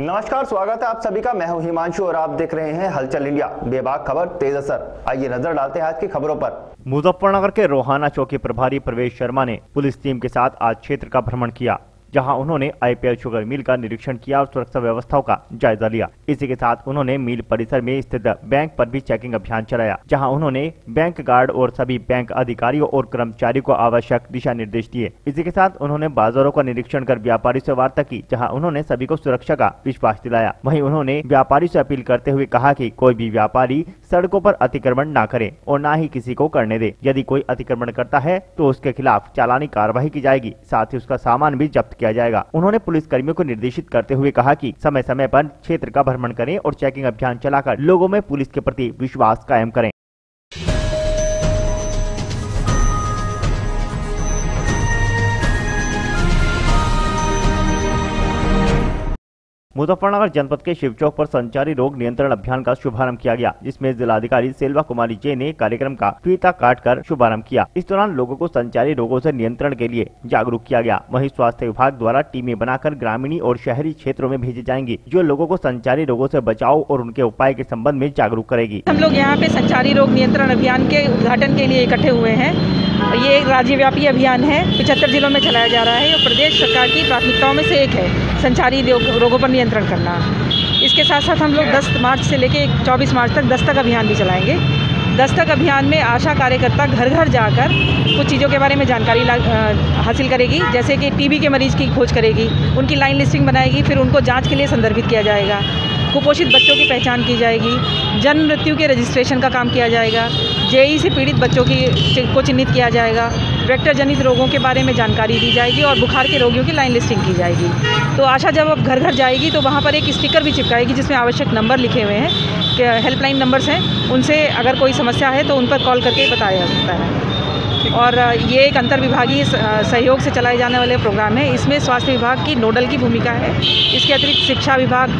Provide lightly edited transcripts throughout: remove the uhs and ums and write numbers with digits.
नमस्कार, स्वागत है आप सभी का। मैं हूं हिमांशु और आप देख रहे हैं हलचल इंडिया। बेबाक खबर तेज असर। आइए नजर डालते हैं आज की खबरों पर। मुजफ्फरनगर के रोहाना चौकी प्रभारी प्रवेश शर्मा ने पुलिस टीम के साथ आज क्षेत्र का भ्रमण किया, जहां उन्होंने आईपीएल शुगर मिल का निरीक्षण किया और सुरक्षा व्यवस्थाओं का जायजा लिया। इसी के साथ उन्होंने मिल परिसर में स्थित बैंक पर भी चेकिंग अभियान चलाया, जहां उन्होंने बैंक गार्ड और सभी बैंक अधिकारियों और कर्मचारियों को आवश्यक दिशा निर्देश दिए। इसी के साथ उन्होंने बाजारों का निरीक्षण कर व्यापारी से वार्ता की, जहाँ उन्होंने सभी को सुरक्षा का विश्वास दिलाया। वहीं उन्होंने व्यापारी से अपील करते हुए कहा कि कोई भी व्यापारी सड़कों पर अतिक्रमण न करे और न ही किसी को करने दे। यदि कोई अतिक्रमण करता है तो उसके खिलाफ चालानी कार्रवाई की जाएगी, साथ ही उसका सामान भी जब्त किया जाएगा। उन्होंने पुलिस कर्मियों को निर्देशित करते हुए कहा कि समय समय पर क्षेत्र का भ्रमण करें और चेकिंग अभियान चलाकर लोगों में पुलिस के प्रति विश्वास कायम करें। मुजफ्फरनगर जनपद के शिव चौक पर संचारी रोग नियंत्रण अभियान का शुभारंभ किया गया, जिसमें जिलाधिकारी सेल्वा कुमारी जे ने कार्यक्रम का फीता काटकर शुभारंभ किया। इस दौरान लोगों को संचारी रोगों से नियंत्रण के लिए जागरूक किया गया। वहीं स्वास्थ्य विभाग द्वारा टीमें बनाकर ग्रामीण और शहरी क्षेत्रों में भेजी जाएंगी, जो लोगों को संचारी रोगों से बचाव और उनके उपाय के संबंध में जागरूक करेगी। हम लोग यहाँ पे संचारी रोग नियंत्रण अभियान के उद्घाटन के लिए इकट्ठे हुए हैं। ये एक राज्यव्यापी अभियान है, 75 जिलों में चलाया जा रहा है और प्रदेश सरकार की प्राथमिकताओं में से एक है संचारी रोगों पर नियंत्रण करना। इसके साथ साथ हम लोग 10 मार्च से लेके 24 मार्च तक दस्तक अभियान भी चलाएंगे। दस्तक अभियान में आशा कार्यकर्ता घर घर जाकर कुछ चीज़ों के बारे में जानकारी हासिल करेगी, जैसे कि टीबी के मरीज की खोज करेगी, उनकी लाइन लिस्टिंग बनाएगी, फिर उनको जांच के लिए संदर्भित किया जाएगा, कुपोषित बच्चों की पहचान की जाएगी, जन्म मृत्यु के रजिस्ट्रेशन का काम किया जाएगा, जेई से पीड़ित बच्चों को चिन्हित किया जाएगा, वेक्टर जनित रोगों के बारे में जानकारी दी जाएगी और बुखार के रोगियों की लाइन लिस्टिंग की जाएगी। तो आशा जब अब घर घर जाएगी तो वहाँ पर एक स्टिकर भी चिपकाएगी जिसमें आवश्यक नंबर लिखे हुए हैं, कि हेल्पलाइन नंबर्स हैं, उनसे अगर कोई समस्या है तो उन पर कॉल करके बताया जा सकता है। और ये एक अंतर्विभागीय सहयोग से चलाए जाने वाले प्रोग्राम है। इसमें स्वास्थ्य विभाग की नोडल की भूमिका है। इसके अतिरिक्त शिक्षा विभाग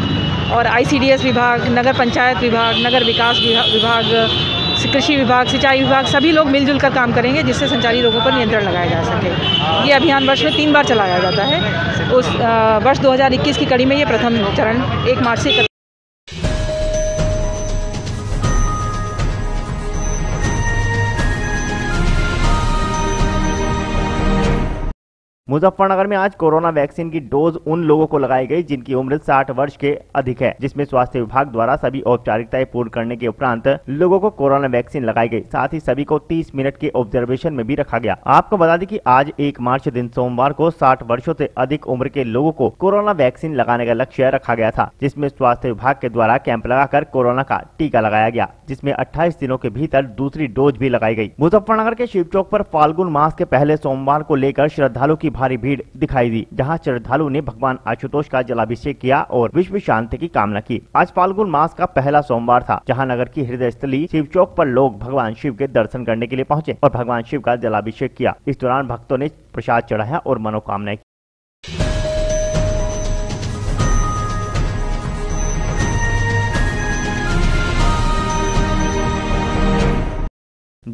और ICDS विभाग, नगर पंचायत विभाग, नगर विकास विभाग, कृषि विभाग, सिंचाई विभाग, सभी लोग मिलजुल कर काम करेंगे, जिससे संचारी रोगों पर नियंत्रण लगाया जा सके। ये अभियान वर्ष में 3 बार चलाया जाता है। उस वर्ष 2021 की कड़ी में ये प्रथम चरण 1 मार्च से मुजफ्फरनगर में आज कोरोना वैक्सीन की डोज उन लोगों को लगाई गई जिनकी उम्र 60 वर्ष के अधिक है, जिसमें स्वास्थ्य विभाग द्वारा सभी औपचारिकताएं पूर्ण करने के उपरांत लोगों को कोरोना वैक्सीन लगाई गई। साथ ही सभी को 30 मिनट के ऑब्जर्वेशन में भी रखा गया। आपको बता दें कि आज 1 मार्च दिन सोमवार को 60 वर्षों से अधिक उम्र के लोगों को कोरोना वैक्सीन लगाने का लक्ष्य रखा गया था, जिसमें स्वास्थ्य विभाग के द्वारा कैंप लगाकर कोरोना का टीका लगाया गया, जिसमें 28 दिनों के भीतर दूसरी डोज भी लगाई गई। मुजफ्फरनगर के शिव चौक पर फाल्गुन मास के पहले सोमवार को लेकर श्रद्धालुओं की भारी भीड़ दिखाई दी, जहां श्रद्धालुओं ने भगवान आशुतोष का जलाभिषेक किया और विश्व शांति की कामना की। आज फाल्गुन मास का पहला सोमवार था, जहां नगर की हृदय स्थली शिव चौक पर लोग भगवान शिव के दर्शन करने के लिए पहुंचे और भगवान शिव का जलाभिषेक किया। इस दौरान भक्तों ने प्रसाद चढ़ाया और मनोकामनाएं की।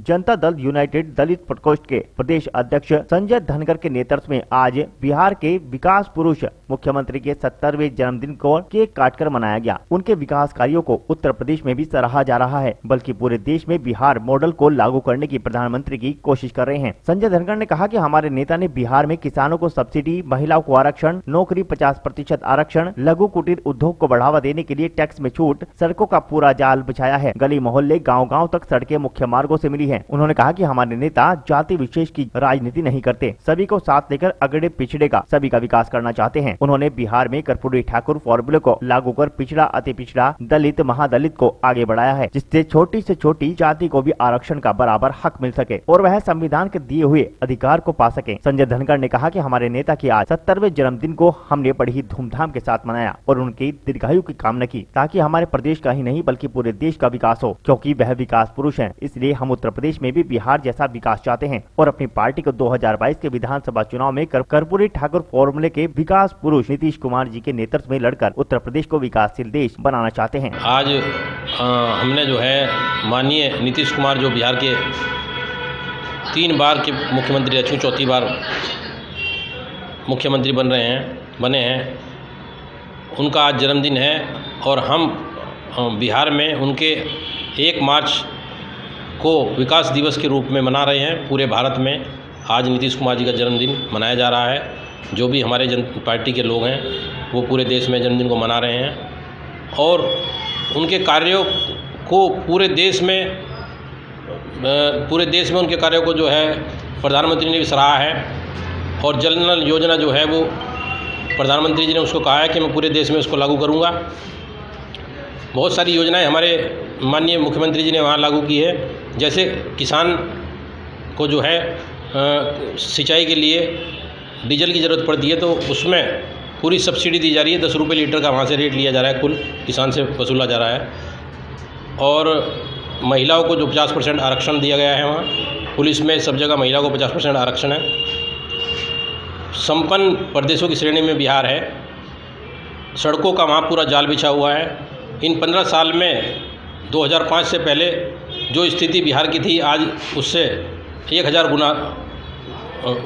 जनता दल यूनाइटेड दलित प्रकोष्ठ के प्रदेश अध्यक्ष संजय धनगर के नेतृत्व में आज बिहार के विकास पुरुष मुख्यमंत्री के 70वें जन्मदिन को केक काटकर मनाया गया। उनके विकास कार्यों को उत्तर प्रदेश में भी सराहा जा रहा है, बल्कि पूरे देश में बिहार मॉडल को लागू करने की प्रधानमंत्री की कोशिश कर रहे हैं। संजय धनगर ने कहा कि हमारे नेता ने बिहार में किसानों को सब्सिडी, महिलाओं को आरक्षण, नौकरी 50% आरक्षण, लघु कुटीर उद्योग को बढ़ावा देने के लिए टैक्स में छूट, सड़कों का पूरा जाल बिछाया है। गली मोहल्ले गाँव-गाँव तक सड़कें मुख्य मार्गों से मिली है। उन्होंने कहा कि हमारे नेता जाति विशेष की राजनीति नहीं करते, सभी को साथ लेकर अगड़े पिछड़े का सभी का विकास करना चाहते हैं। उन्होंने बिहार में कर्पूरी ठाकुर फॉर्मूले को लागू कर पिछड़ा, अति पिछड़ा, दलित, महादलित को आगे बढ़ाया है, जिससे छोटी से छोटी जाति को भी आरक्षण का बराबर हक मिल सके और वह संविधान के दिए हुए अधिकार को पा सके। संजय धनगर ने कहा कि हमारे नेता के आज 70वें जन्मदिन को हमने बड़ी ही धूमधाम के साथ मनाया और उनकी दीर्घायु की कामना की, ताकि हमारे प्रदेश का ही नहीं बल्कि पूरे देश का विकास हो, क्योंकि वह विकास पुरुष है। इसलिए हम उत्तर प्रदेश में भी बिहार जैसा विकास चाहते हैं और अपनी पार्टी को 2022 के विधानसभा चुनाव में कर्पूरी ठाकुर फॉर्मूले के विकास पुरुष नीतीश कुमार जी के नेतृत्व में लड़कर उत्तर प्रदेश को विकासशील देश बनाना चाहते हैं। आज हमने जो है माननीय नीतीश कुमार जो बिहार के 3 बार के मुख्यमंत्री रह चुके, 4थी बार मुख्यमंत्री बने हैं, उनका आज जन्मदिन है और हम बिहार में उनके 1 मार्च को विकास दिवस के रूप में मना रहे हैं। पूरे भारत में आज नीतीश कुमार जी का जन्मदिन मनाया जा रहा है। जो भी हमारे पार्टी के लोग हैं वो पूरे देश में जन्मदिन को मना रहे हैं और उनके कार्यों को पूरे देश में उनके कार्यों को जो है प्रधानमंत्री ने भी सराहा है। और जल नल योजना जो है वो प्रधानमंत्री जी ने उसको कहा है कि मैं पूरे देश में उसको लागू करूँगा। बहुत सारी योजनाएं हमारे माननीय मुख्यमंत्री जी ने वहाँ लागू की है। जैसे किसान को जो है सिंचाई के लिए डीजल की ज़रूरत पड़ती है तो उसमें पूरी सब्सिडी दी जा रही है। 10 रुपये लीटर का वहाँ से रेट लिया जा रहा है, कुल किसान से वसूला जा रहा है। और महिलाओं को जो 50% आरक्षण दिया गया है, वहाँ पुलिस में सब जगह महिलाओं को 50% आरक्षण है। संपन्न प्रदेशों की श्रेणी में बिहार है। सड़कों का वहाँ पूरा जाल बिछा हुआ है। इन 15 साल में 2005 से पहले जो स्थिति बिहार की थी आज उससे 1000 गुना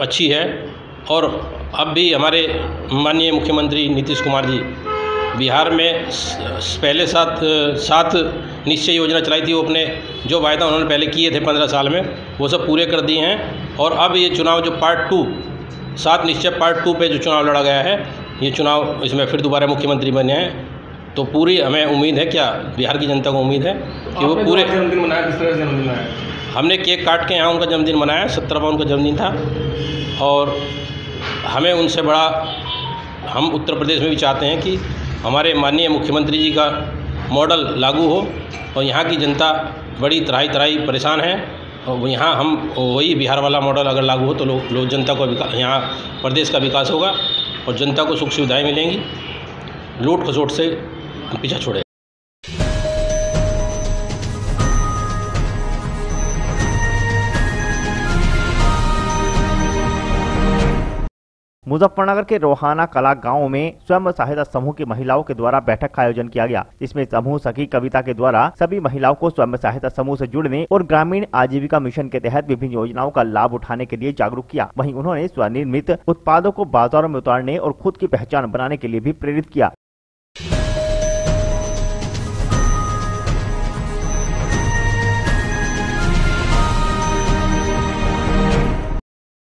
अच्छी है। और अब भी हमारे माननीय मुख्यमंत्री नीतीश कुमार जी बिहार में पहले 7 निश्चय योजना चलाई थी। वो अपने जो वायदा उन्होंने पहले किए थे 15 साल में वो सब पूरे कर दिए हैं। और अब ये चुनाव जो पार्ट 2 7 निश्चय पार्ट 2 पे जो चुनाव लड़ा गया है, ये चुनाव इसमें फिर दोबारा मुख्यमंत्री बने हैं। तो पूरी हमें उम्मीद है, क्या बिहार की जनता को उम्मीद है कि वो पूरे जन्मदिन मनाया। किस तरह से जन्मदिन मनाया? हमने केक काट के यहाँ उनका जन्मदिन मनाया। 17वां उनका जन्मदिन था और हमें उनसे बड़ा, हम उत्तर प्रदेश में भी चाहते हैं कि हमारे माननीय मुख्यमंत्री जी का मॉडल लागू हो। और यहाँ की जनता बड़ी तराई परेशान है और यहाँ हम वही बिहार वाला मॉडल अगर लागू हो तो लोग जनता को यहाँ प्रदेश का विकास होगा और जनता को सुख सुविधाएँ मिलेंगी, लूट खसोट से पीछा छोड़े। मुजफ्फरनगर के रोहाना कला गांव में स्वयं सहायता समूह की महिलाओं के द्वारा बैठक का आयोजन किया गया। इसमें समूह सखी कविता के द्वारा सभी महिलाओं को स्वयं सहायता समूह से जुड़ने और ग्रामीण आजीविका मिशन के तहत विभिन्न योजनाओं का लाभ उठाने के लिए जागरूक किया। वहीं उन्होंने स्वनिर्मित उत्पादों को बाजारों में उतारने और खुद की पहचान बनाने के लिए भी प्रेरित किया।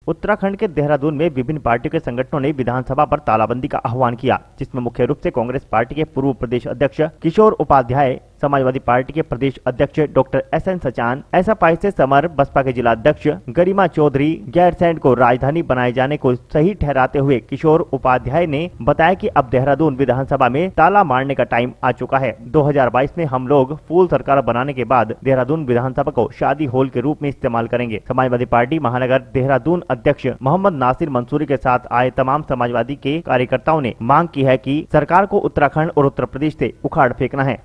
उत्तराखंड के देहरादून में विभिन्न पार्टियों के संगठनों ने विधानसभा पर तालाबंदी का आह्वान किया, जिसमें मुख्य रूप से कांग्रेस पार्टी के पूर्व प्रदेश अध्यक्ष किशोर उपाध्याय, समाजवादी पार्टी के प्रदेश अध्यक्ष डॉक्टर SN सचान, एसएफआई से समर, बसपा के जिला अध्यक्ष गरिमा चौधरी गैरसैंण को राजधानी बनाए जाने को सही ठहराते हुए किशोर उपाध्याय ने बताया कि अब देहरादून विधानसभा में ताला मारने का टाइम आ चुका है। 2022 में हम लोग फुल सरकार बनाने के बाद देहरादून विधानसभा को शादी हॉल के रूप में इस्तेमाल करेंगे। समाजवादी पार्टी महानगर देहरादून अध्यक्ष मोहम्मद नासिर मंसूरी के साथ आए तमाम समाजवादी के कार्यकर्ताओं ने मांग की है कि सरकार को उत्तराखंड और उत्तर प्रदेश से उखाड़ फेंकना है।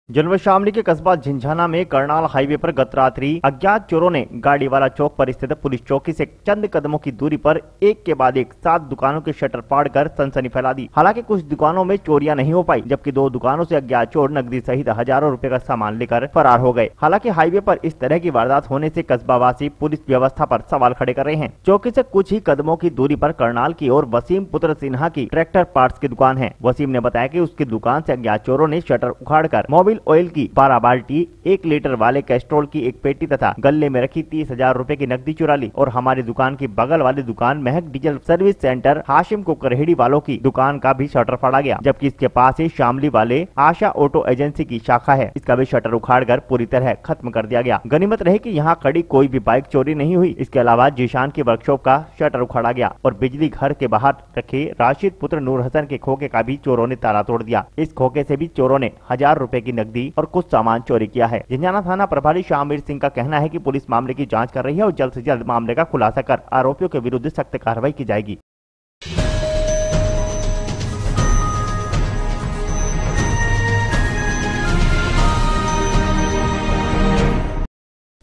जनवरी शामली के कस्बा झिंझाना में करनाल हाईवे पर गत रात्रि अज्ञात चोरों ने गाड़ी वाला चौक पर स्थित पुलिस चौकी से चंद कदमों की दूरी पर एक के बाद एक 7 दुकानों के शटर फाड़कर सनसनी फैला दी। हालांकि कुछ दुकानों में चोरियां नहीं हो पाई, जबकि 2 दुकानों से अज्ञात चोर नकदी सहित हजारों रुपए का सामान लेकर फरार हो गए। हालांकि हाईवे पर इस तरह की वारदात होने से कस्बावासी पुलिस व्यवस्था पर सवाल खड़े कर रहे हैं। चौकी से कुछ ही कदमों की दूरी पर करनाल की ओर वसीम पुत्र सिन्हा की ट्रैक्टर पार्ट्स की दुकान है। वसीम ने बताया कि उसकी दुकान से अज्ञात चोरों ने शटर उखाड़कर मोबिल ऑयल की 12 बाल्टी, 1 लीटर वाले कैस्ट्रोल की एक पेटी तथा गले में रखी 30,000 रुपए की नकदी चुरा ली और हमारी दुकान की बगल वाली दुकान महक डीजल सर्विस सेंटर हाशिम कुकरहेड़ी वालों की दुकान का भी शटर फाड़ा गया, जबकि इसके पास ही शामली वाले आशा ऑटो एजेंसी की शाखा है, इसका भी शटर उखाड़कर पूरी तरह खत्म कर दिया गया। गनीमत रहे कि यहाँ खड़ी कोई भी बाइक चोरी नहीं हुई। इसके अलावा जीशान की वर्कशॉप का शटर उखाड़ा गया और बिजली घर के बाहर रखे राशिद पुत्र नूर हसन के खोखे का भी चोरों ने ताला तोड़ दिया। इस खोखे से भी चोरों ने 1000 रुपए की नकदी और कुछ सामान चोरी किया है। झिंझाना थाना प्रभारी शामवीर सिंह का कहना है कि पुलिस मामले की जांच कर रही है और जल्द से जल्द मामले का खुलासा कर आरोपियों के विरुद्ध सख्त कार्रवाई की जाएगी।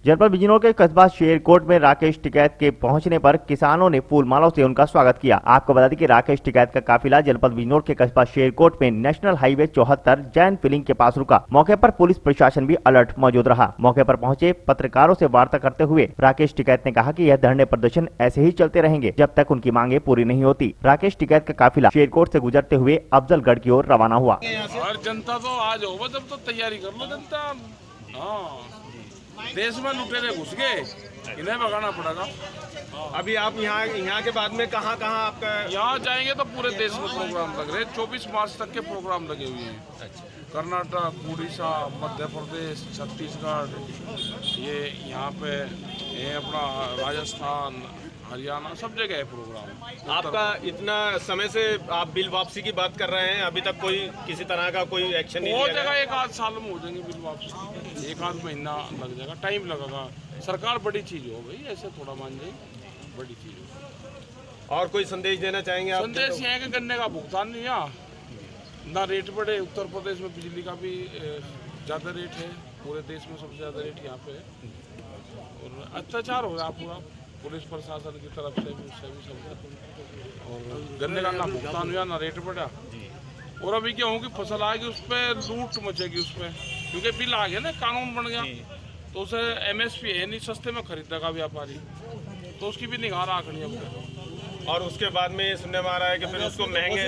जनपद बिजनौर के कस्बा शेरकोट में राकेश टिकैत के पहुंचने पर किसानों ने फूल मालाओं से उनका स्वागत किया। आपको बता दें कि राकेश टिकैत का काफिला जनपद बिजनौर के कस्बा शेरकोट में नेशनल हाईवे 74 जैन फिलिंग के पास रुका। मौके पर पुलिस प्रशासन भी अलर्ट मौजूद रहा। मौके पर पहुंचे पत्रकारों से वार्ता करते हुए राकेश टिकैत ने कहा कि यह धरने प्रदर्शन ऐसे ही चलते रहेंगे जब तक उनकी मांगे पूरी नहीं होती। राकेश टिकैत का काफिला शेरकोट से गुजरते हुए अफजलगढ़ की ओर रवाना हुआ। और जनता तो आज होगा जब तो तैयारी कर लो जनता। देश में लुटेरे घुस गए, इन्हें भगाना पड़ेगा। अभी आप यहाँ के बाद में कहाँ आपका? यहाँ जाएंगे तो पूरे देश में प्रोग्राम लग रहे हैं। 24 मार्च तक के प्रोग्राम लगे हुए हैं। कर्नाटक, उड़ीसा, मध्य प्रदेश, छत्तीसगढ़, ये यहाँ पे ये अपना राजस्थान, हरियाणा, सब जगह है प्रोग्राम। आपका इतना समय से आप बिल वापसी की बात कर रहे हैं, अभी तक कोई किसी तरह का कोई एक्शन नहीं हो लिया जाएगा। 1 आध साल में हो जाएंगे बिल वापसी, 1 आध महीना लग जाएगा, टाइम लगेगा। सरकार बड़ी चीज हो भाई, ऐसे थोड़ा मान जाए, बड़ी चीज हो। और कोई संदेश देना चाहेंगे आप? संदेश ये है कि गन्ने का भुगतान नहीं यहाँ ना रेट बढ़े। उत्तर प्रदेश में बिजली का भी ज़्यादा रेट है, पूरे देश में सबसे ज़्यादा रेट यहाँ पे है। और अत्याचार हो रहा पूरा पुलिस प्रशासन की तरफ से भी, उससे भी सब। और गन्ने का ना भुगतान हुआ ना रेट बढ़ा। और अभी क्या होगी, फसल आएगी उस पर लूट मचेगी उस पर, क्योंकि बिल आ गया ना, कानून बन गया तो उसे MSP है नहीं, सस्ते में खरीदेगा व्यापारी, तो उसकी भी निगाह रखनी है। और उसके बाद में ये सुनने में आ रहा है कि फिर उसको महंगे,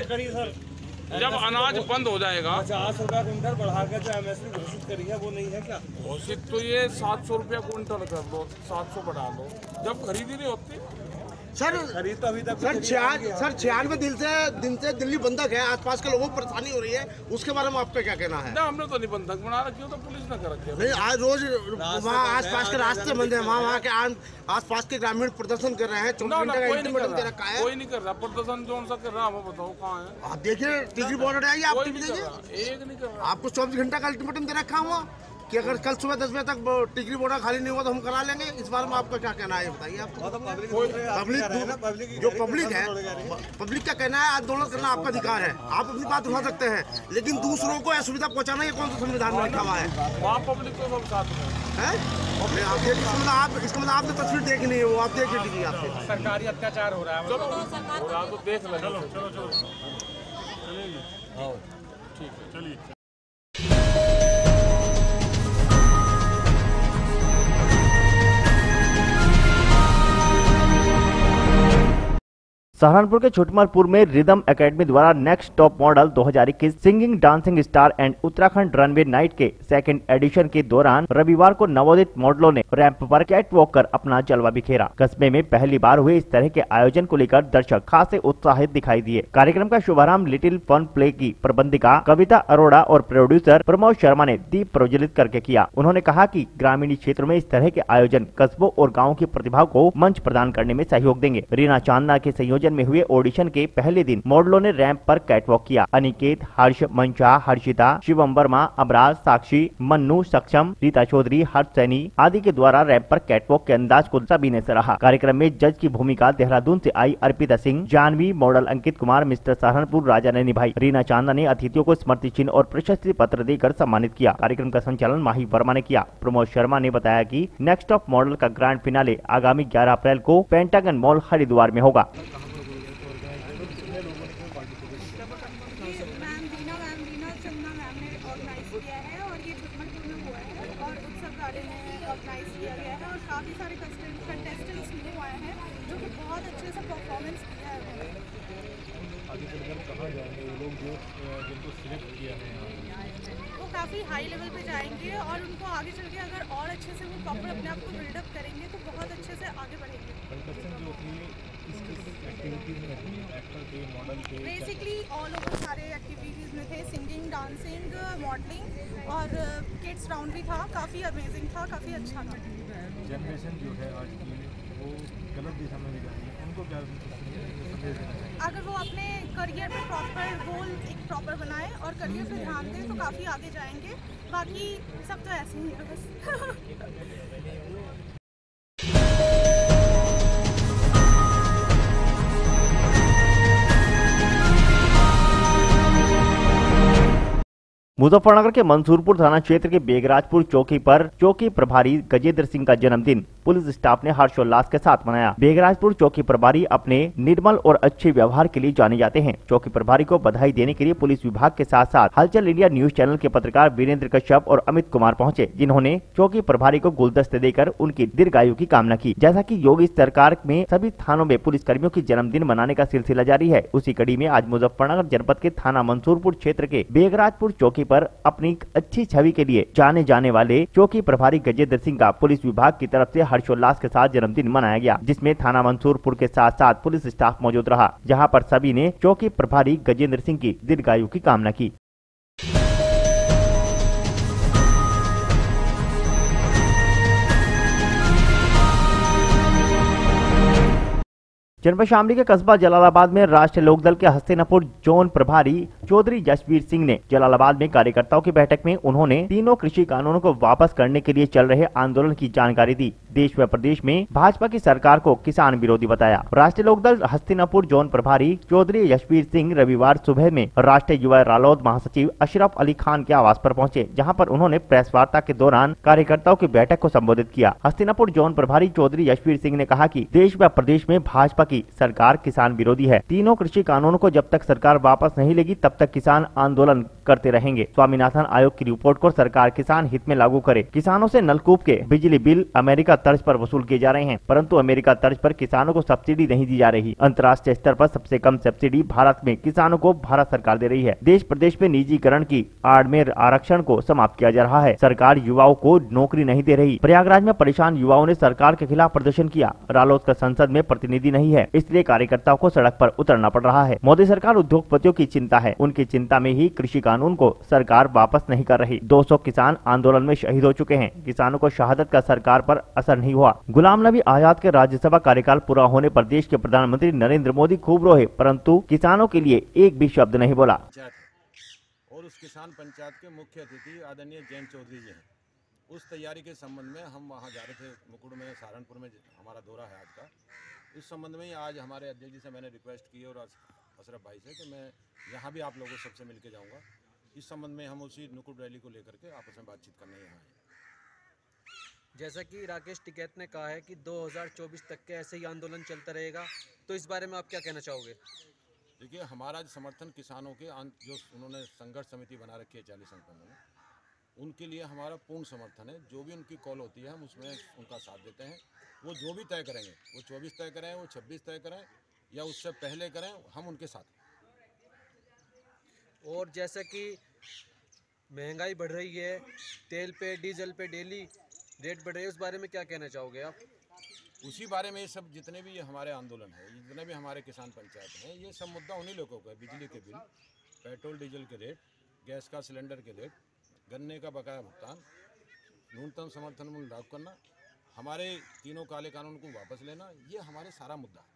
जब अनाज बंद हो जाएगा। 50 रुपया कुंटल बढ़ाकर जो MSP घोषित करी है वो नहीं है क्या? घोषित तो ये 700 रुपया कुंटल कर दो, 700 बढ़ा दो, जब खरीदी नहीं होती। सर खरीद तो अभी तक सर 96 दिन से दिल्ली बंधक है, आसपास के लोगों को परेशानी हो रही है, उसके बारे में आपका क्या कहना है? ना, हमने तो नहीं बंधक बना रखी हो, तो पुलिस ने कर रखी है। नहीं, आज रोज वहाँ आसपास के रास्ते बंद है, वहाँ के आसपास के ग्रामीण प्रदर्शन कर रहे हैं। 24 घंटे का अल्टीमेटम दे रखा है। कोई नहीं कर रहा प्रदर्शन, जो सा कर रहा हमें बताओ कहाँ है। आप देखिए टिकरी बॉर्डर आएगी, आप टीवी देखिए, एक नहीं कर रहा। आपको 24 घंटा का अल्टीमेटम दे रखा हुआ कि अगर कल सुबह 10 बजे तक टिकरी बॉर्डर खाली नहीं हुआ तो हम करा लेंगे। इस बारे में आपका क्या कहना है, बताइए। आपको जो पब्लिक है, पब्लिक का कहना है आंदोलन करना आपका अधिकार है, आप अपनी बात उठा सकते हैं, लेकिन दूसरों को असुविधा पहुंचाना ये कौन सा संविधान में लिखा हुआ है? वहाँ पब्लिक को सब साथ में इसका मतलब आपने तस्वीर देखी नहीं है, वो आप देख लीजिए। आपसे सरकारी अत्याचार हो रहा है। चलो हो रहा तो देख लेंगे। चलो ठीक है, चलिए। सहारनपुर के छोटमलपुर में रिदम एकेडमी द्वारा next top model 2021 singing dancing star and Uttarakhand runway night के सेकंड एडिशन के दौरान रविवार को नवोदित मॉडलों ने रैंप पर कैट वॉक कर अपना जलवा बिखेरा। कस्बे में पहली बार हुए इस तरह के आयोजन को लेकर दर्शक खासे उत्साहित दिखाई दिए। कार्यक्रम का शुभारंभ लिटिल फन प्ले की प्रबंधिका कविता अरोड़ा और प्रोड्यूसर प्रमोद शर्मा ने दीप प्रज्वलित करके किया। उन्होंने कहा कि ग्रामीण क्षेत्रों में इस तरह के आयोजन कस्बों और गाँव की प्रतिभा को मंच प्रदान करने में सहयोग देंगे। रीना चांदना के संयोजन में हुए ऑडिशन के पहले दिन मॉडलों ने रैंप पर कैटवॉक किया। अनिकेत, हर्ष, मंशा, हर्षिता, शिवम वर्मा, अबराज, साक्षी, मन्नू, सक्षम, रीता चौधरी, हर्ष सैनी आदि के द्वारा रैंप पर कैटवॉक के अंदाज को सभी ने सराहा। कार्यक्रम में जज की भूमिका देहरादून से आई अर्पिता सिंह, जानवी, मॉडल अंकित कुमार, मिस्टर सहारनपुर राजा ने निभाई। रीना चांदना ने अतिथियों को स्मृति चिन्ह और प्रशस्ति पत्र देकर सम्मानित किया। कार्यक्रम का संचालन माही वर्मा ने किया। प्रमोद शर्मा ने बताया कि नेक्स्ट टॉप मॉडल का ग्रैंड फिनाले आगामी 11 अप्रैल को पेंटागन मॉल हरिद्वार में होगा। काफ़ी सारे कंटेस्टेंट्स मिले हुए हैं जो कि बहुत अच्छे से परफॉर्मेंस किया है उन्होंने। आगे चलकर कहाँ जाएंगे वो लोग जो जिनको सिलेक्ट किया है? वो काफ़ी हाई लेवल पे जाएंगे और उनको आगे चल के अगर और अच्छे से वो प्रॉपर अपने आप को बिल्डअप करेंगे तो बहुत अच्छे से आगे बढ़ेंगे। कंटेस्टेंट जो थी किस एक्टिविटीज़ में थी? एक्टर थे, मॉडल थे? बेसिकली ऑल ओवर सारे एक्टिविटीज़ में थे, सिंगिंग, डांसिंग, मॉडलिंग और किड्स राउंड भी था। काफ़ी अमेजिंग था, काफ़ी अच्छा था। जनरेशन जो है आज की वो गलत दिशा में भी जा रही है, उनको क्या संदेश देना चाहिए? अगर वो अपने करियर में प्रॉपर गोल एक प्रॉपर बनाए और करियर पे ध्यान दें तो काफ़ी आगे जाएंगे। बाकी सब तो ऐसे ही है बस। मुजफ्फरनगर के मंसूरपुर थाना क्षेत्र के बेगराजपुर चौकी पर चौकी प्रभारी गजेंद्र सिंह का जन्मदिन पुलिस स्टाफ ने हर्षोल्लास के साथ मनाया। बेगराजपुर चौकी प्रभारी अपने निर्मल और अच्छे व्यवहार के लिए जाने जाते हैं। चौकी प्रभारी को बधाई देने के लिए पुलिस विभाग के साथ साथ हलचल इंडिया न्यूज चैनल के पत्रकार वीरेंद्र कश्यप और अमित कुमार पहुंचे, जिन्होंने चौकी प्रभारी को गुलदस्ते देकर उनकी दीर्घायु की कामना की। जैसा कि योगी सरकार में सभी थानों में पुलिस कर्मियों की जन्मदिन मनाने का सिलसिला जारी है, उसी कड़ी में आज मुजफ्फरनगर जनपद के थाना मंसूरपुर क्षेत्र के बेगराजपुर चौकी पर अपनी अच्छी छवि के लिए जाने जाने वाले चौकी प्रभारी गजेंद्र सिंह का पुलिस विभाग की तरफ से हर्षोल्लास के साथ जन्मदिन मनाया गया, जिसमें थाना मंसूरपुर के साथ साथ पुलिस स्टाफ मौजूद रहा, जहां पर सभी ने चौकी प्रभारी गजेंद्र सिंह की दीर्घायु की कामना की। जनपद शामली के कस्बा जलालाबाद में राष्ट्रीय लोकदल के हस्तिनापुर जोन प्रभारी चौधरी जसवीर सिंह ने जलालाबाद में कार्यकर्ताओं की बैठक में उन्होंने तीनों कृषि कानूनों को वापस करने के लिए चल रहे आंदोलन की जानकारी दी। देश व प्रदेश में भाजपा की सरकार को किसान विरोधी बताया। राष्ट्रीय लोकदल हस्तिनापुर जोन प्रभारी चौधरी जसवीर सिंह रविवार सुबह में राष्ट्रीय युवा रालोद महासचिव अशरफ अली खान के आवास पर पहुंचे, जहां पर उन्होंने प्रेस वार्ता के दौरान कार्यकर्ताओं की बैठक को संबोधित किया। हस्तिनापुर जोन प्रभारी चौधरी जसवीर सिंह ने कहा कि देश व प्रदेश में भाजपा की सरकार किसान विरोधी है। तीनों कृषि कानूनों को जब तक सरकार वापस नहीं लेगी तब तक किसान आंदोलन करते रहेंगे। स्वामीनाथन आयोग की रिपोर्ट को सरकार किसान हित में लागू करे। किसानों से नलकूप के बिजली बिल अमेरिका तर्ज पर वसूल किए जा रहे हैं, परंतु अमेरिका तर्ज पर किसानों को सब्सिडी नहीं दी जा रही। अंतर्राष्ट्रीय स्तर पर सबसे कम सब्सिडी भारत में किसानों को भारत सरकार दे रही है। देश प्रदेश में निजीकरण की आड़ में आरक्षण को समाप्त किया जा रहा है। सरकार युवाओं को नौकरी नहीं दे रही। प्रयागराज में परेशान युवाओं ने सरकार के खिलाफ प्रदर्शन किया। रालोद का संसद में प्रतिनिधि नहीं है, इसलिए कार्यकर्ताओं को सड़क पर उतरना पड़ रहा है। मोदी सरकार उद्योगपतियों की चिंता है, उनकी चिंता में ही कृषि कानून को सरकार वापस नहीं कर रही। 200 किसान आंदोलन में शहीद हो चुके हैं। किसानों को शहादत का सरकार पर असर नहीं हुआ। गुलाम नबी आजाद के राज्यसभा कार्यकाल पूरा होने पर देश के प्रधानमंत्री नरेंद्र मोदी खूब रोए, परंतु किसानों के लिए एक भी शब्द नहीं बोला। और उस किसान पंचायत के मुख्य अतिथि आदरणीय जैन चौधरी जी हैं। उस तैयारी के संबंध में हम वहाँ जा रहे थे। मुकुड़ में सहारनपुर में हमारा दौरा है आज का। इस संबंध में आज हमारे अध्यक्ष जी से मैंने रिक्वेस्ट की और अशरफ भाई से कि मैं यहाँ भी आप लोगों सबसे मिल के जाऊँगा। इस संबंध में हम उसी नुकुड़ रैली को लेकर के आपस में बातचीत करने यहाँ आए। जैसा कि राकेश टिकैत ने कहा है कि 2024 तक के ऐसे ही आंदोलन चलता रहेगा, तो इस बारे में आप क्या कहना चाहोगे? देखिए, हमारा समर्थन किसानों के जो उन्होंने संघर्ष समिति बना रखी है 40 संगठनों में, उनके लिए हमारा पूर्ण समर्थन है। जो भी उनकी कॉल होती है हम उसमें उनका साथ देते हैं। वो जो भी तय करेंगे, वो 24 तय करें, वो 26 तय करें या उससे पहले करें, हम उनके साथ हैं। और जैसा कि महंगाई बढ़ रही है, तेल पे डीजल पे डेली रेट बढ़ रही है, उस बारे में क्या कहना चाहोगे आप? उसी बारे में ये सब जितने भी हमारे आंदोलन है, जितने भी हमारे किसान पंचायत हैं, ये सब मुद्दा उन्हीं लोगों का है। बिजली के बिल, पेट्रोल डीजल के रेट, गैस का सिलेंडर के रेट, गन्ने का बकाया भुगतान, न्यूनतम समर्थन मूल्य लागू करना, हमारे तीनों काले कानून को वापस लेना, ये हमारे सारा मुद्दा है।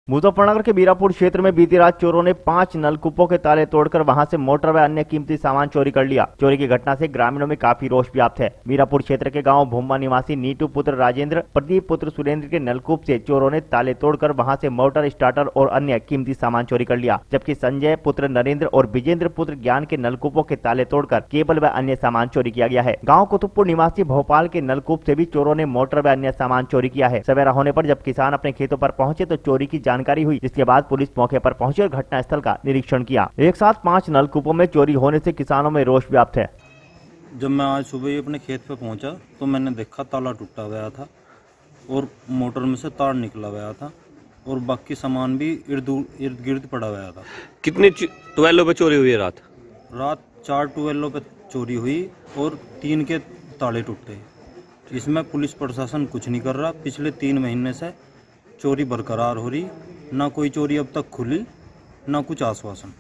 मुजफ्फरनगर के बीरापुर क्षेत्र में बीती रात चोरों ने 5 नलकूपों के ताले तोड़कर वहां से मोटर व अन्य कीमती सामान चोरी कर लिया। चोरी की घटना से ग्रामीणों में काफी रोष व्याप्त है। बीरापुर क्षेत्र के गांव भूमा निवासी नीटू पुत्र राजेंद्र, प्रदीप पुत्र सुरेंद्र के नलकूप से चोरों ने ताले तोड़कर वहां से मोटर, स्टार्टर और अन्य कीमती सामान चोरी कर लिया, जबकि संजय पुत्र नरेंद्र और विजेंद्र पुत्र ज्ञान के नलकूपों के ताले तोड़कर केबल व अन्य सामान चोरी किया गया है। गाँव कुतुबपुर निवासी भोपाल के नलकूप से भी चोरों ने मोटर व अन्य सामान चोरी किया है। सवेरा होने पर जब किसान अपने खेतों पर पहुंचे तो चोरी की जानकारी हुई, जिसके बाद पुलिस मौके पर पहुंची और घटनास्थल का निरीक्षण किया। एक साथ 5 नलकूपों में चोरी होने से किसानों में रोष व्याप्त है। जब मैं आज सुबह ही अपने खेत पे पहुंचा तो मैंने देखा ताला टूटा गया था और मोटर में से तार निकला गया था और बाकी सामान भी इर्द गिर्द पड़ा गया था। कितने ट्वेलों पे चोरी हुई है रात? 4 ट्वेलों पे चोरी हुई और 3 के ताले टूटे। इसमें पुलिस प्रशासन कुछ नहीं कर रहा। पिछले 3 महीने से चोरी बरकरार हो रही, ना कोई चोरी अब तक खुली, ना कुछ आश्वासन।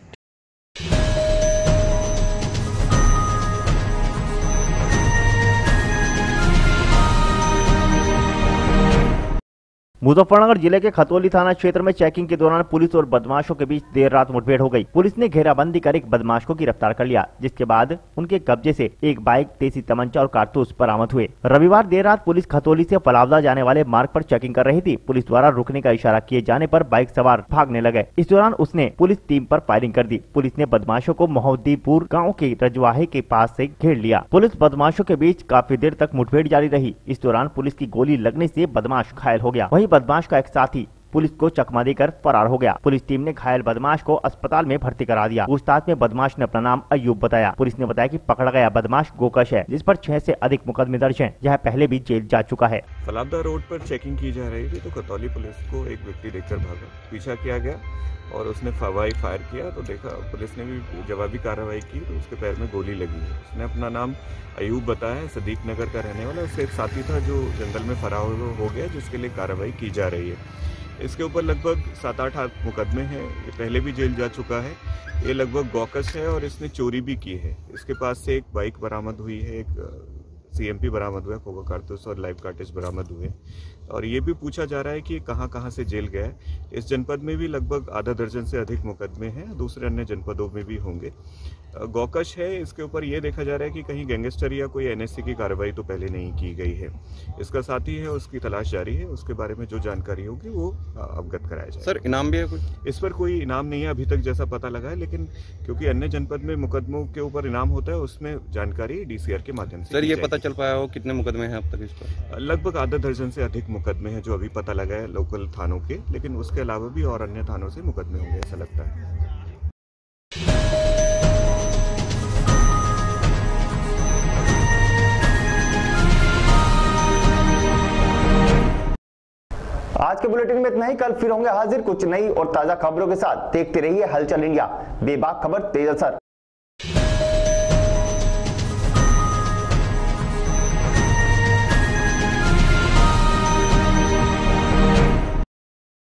मुजफ्फरनगर जिले के खतौली थाना क्षेत्र में चेकिंग के दौरान पुलिस और बदमाशों के बीच देर रात मुठभेड़ हो गई। पुलिस ने घेराबंदी कर एक बदमाश को गिरफ्तार कर लिया, जिसके बाद उनके कब्जे से एक बाइक, देसी तमंचा और कारतूस बरामद हुए। रविवार देर रात पुलिस खतौली से पलावदा जाने वाले मार्ग पर चेकिंग कर रही थी। पुलिस द्वारा रुकने का इशारा किए जाने पर बाइक सवार भागने लगे। इस दौरान उसने पुलिस टीम पर फायरिंग कर दी। पुलिस ने बदमाशों को मोहद्दीपुर गाँव के रजवाहे के पास से घेर लिया। पुलिस बदमाशों के बीच काफी देर तक मुठभेड़ जारी रही। इस दौरान पुलिस की गोली लगने से बदमाश घायल हो गया। वहीं बदमाश का एक साथी पुलिस को चकमा देकर फरार हो गया। पुलिस टीम ने घायल बदमाश को अस्पताल में भर्ती करा दिया। पूछताछ में बदमाश ने अपना नाम अयूब बताया। पुलिस ने बताया कि पकड़ा गया बदमाश गोकश है, जिस पर 6 से अधिक मुकदमे दर्ज हैं। यह पहले भी जेल जा चुका है। पलावदा रोड पर चेकिंग की जा रही थी तो खतौली पुलिस को एक व्यक्ति देखकर भागा, पीछा किया गया और उसने हवाई फायर किया तो देखा, पुलिस ने भी जवाबी कार्रवाई की तो उसके पैर में गोली लगी है। उसने अपना नाम अयूब बताया है, सदीक नगर का रहने वाला। उससे एक साथी था जो जंगल में फरार हो गया, जिसके लिए कार्रवाई की जा रही है। इसके ऊपर लगभग 7-8 मुकदमे हैं। ये पहले भी जेल जा चुका है। ये लगभग गौकस है और इसने चोरी भी की है। इसके पास से एक बाइक बरामद हुई है, एक CMP बरामद हुआ, कोका कारतूस और लाइव कार्टेज बरामद हुए। और ये भी पूछा जा रहा है कि कहाँ से जेल गया है। इस जनपद में भी लगभग आधा दर्जन से अधिक मुकदमे हैं, दूसरे अन्य जनपदों में भी होंगे। गौकश है, इसके ऊपर ये देखा जा रहा है कि कहीं गैंगस्टर या कोई NSC की कार्रवाई तो पहले नहीं की गई है। इसका साथी है, उसकी तलाश जारी है। उसके बारे में जो जानकारी होगी वो अवगत कराया जाए। सर इनाम भी है कुछ? इस पर कोई इनाम नहीं है अभी तक जैसा पता लगा है, लेकिन क्योंकि अन्य जनपद में मुकदमों के ऊपर इनाम होता है, उसमें जानकारी DCR के माध्यम से। सर ये पता चल पाया हो कितने मुकदमे हैं अब तक इस पर? लगभग आधा दर्जन से अधिक मुकदमे हैं जो अभी पता लगा है लोकल थानों के, लेकिन उसके अलावा भी और अन्य थानों से मुकदमे होंगे ऐसा लगता है। आज के बुलेटिन में इतना ही। कल फिर होंगे हाजिर कुछ नई और ताजा खबरों के साथ। देखते रहिए हलचल इंडिया, बेबाक खबर तेज असर।